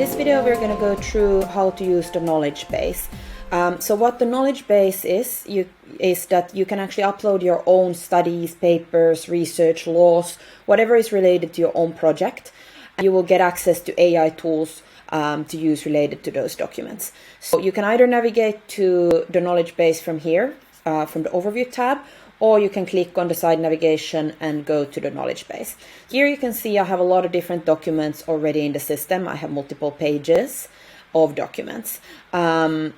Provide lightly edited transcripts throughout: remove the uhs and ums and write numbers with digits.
this video we're going to go through how to use the knowledge base. So what the knowledge base is that you can actually upload your own studies, papers, research, laws, whatever is related to your own project. You will get access to AI tools to use related to those documents. So you can either navigate to the knowledge base from here, from the overview tab, or you can click on the side navigation and go to the knowledge base. Here you can see I have a lot of different documents already in the system. I have multiple pages of documents. And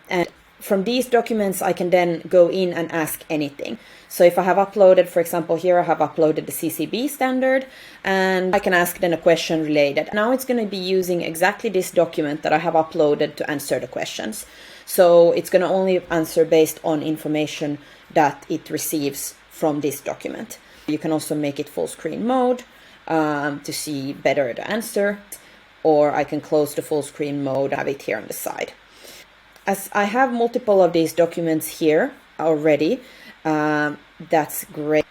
from these documents, I can then go in and ask anything. So if I have uploaded, for example, here I have uploaded the CCB standard, and I can ask then a question related. Now it's going to be using exactly this document that I have uploaded to answer the questions. So it's going to only answer based on information that it receives from this document. You can also make it full screen mode to see better the answer, or I can close the full screen mode and have it here on the side. As I have multiple of these documents here already, that's great.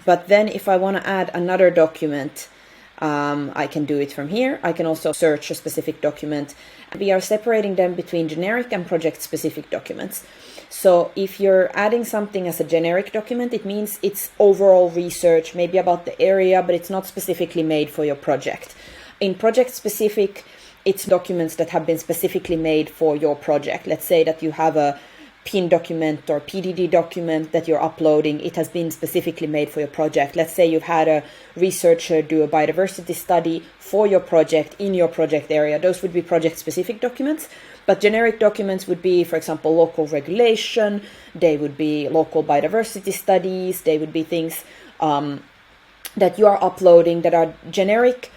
But then if I want to add another document, I can do it from here. I can also search a specific document. We are separating them between generic and project-specific documents. So if you're adding something as a generic document, it means it's overall research, maybe about the area, but it's not specifically made for your project. In project-specific, it's documents that have been specifically made for your project. Let's say that you have a PIN document or PDD document that you're uploading. It has been specifically made for your project. Let's say you've had a researcher do a biodiversity study for your project in your project area. Those would be project-specific documents. But generic documents would be, for example, local regulation. They would be local biodiversity studies. They would be things that you are uploading that are generic,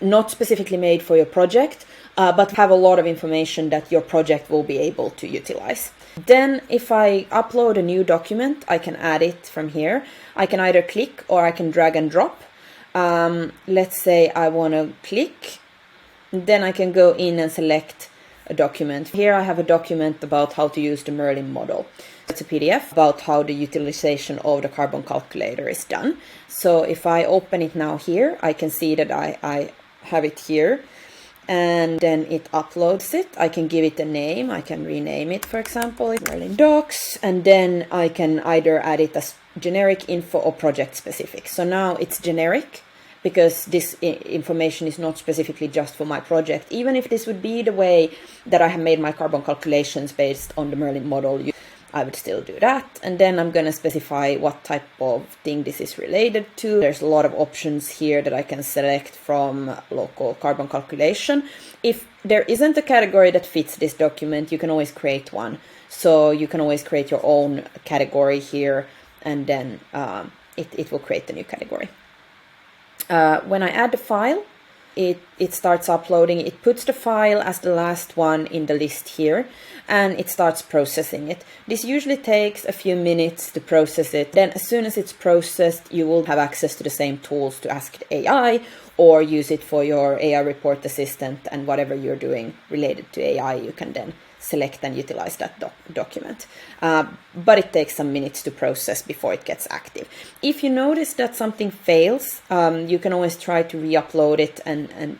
not specifically made for your project, but have a lot of information that your project will be able to utilize. Then if I upload a new document, I can add it from here. I can either click or I can drag and drop. Let's say I want to click. Then I can go in and select a document. Here I have a document about how to use the Merlin model. It's a PDF about how the utilization of the carbon calculator is done. So if I open it now here, I can see that I have it here, and then it uploads it. I can give it a name. I can rename it, for example, Merlin Docs, and then I can either add it as generic info or project specific. So now it's generic because this information is not specifically just for my project. Even if this would be the way that I have made my carbon calculations based on the Merlin model, I would still do that. And then I'm going to specify what type of thing this is related to. There's a lot of options here that I can select from local carbon calculation. If there isn't a category that fits this document, you can always create one. So you can always create your own category here, and then it will create the new category. When I add the file, it starts uploading. It puts the file as the last one in the list here, and it starts processing it. This usually takes a few minutes to process it. Then as soon as it's processed, you will have access to the same tools to ask the AI or use it for your AI report assistant, and whatever you're doing related to AI, you can then select and utilize that document. But it takes some minutes to process before it gets active. If you notice that something fails, you can always try to re-upload it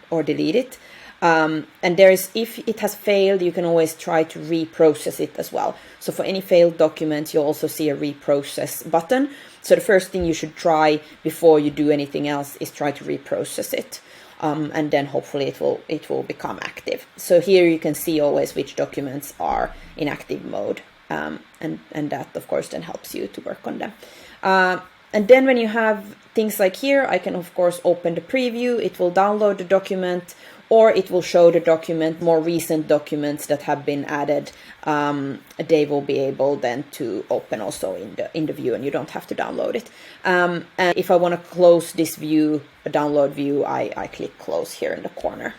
or delete it. And if it has failed, you can always try to reprocess it as well. So for any failed document, you'll also see a reprocess button. So the first thing you should try before you do anything else is try to reprocess it. And then hopefully it will become active. So here you can see always which documents are in active mode, and that of course then helps you to work on them. And then when you have things like here, I can of course open the preview. It will download the document, or it will show the document, more recent documents that have been added. They will be able then to open also in the view, and you don't have to download it. And if I want to close this view, a download view, I click close here in the corner.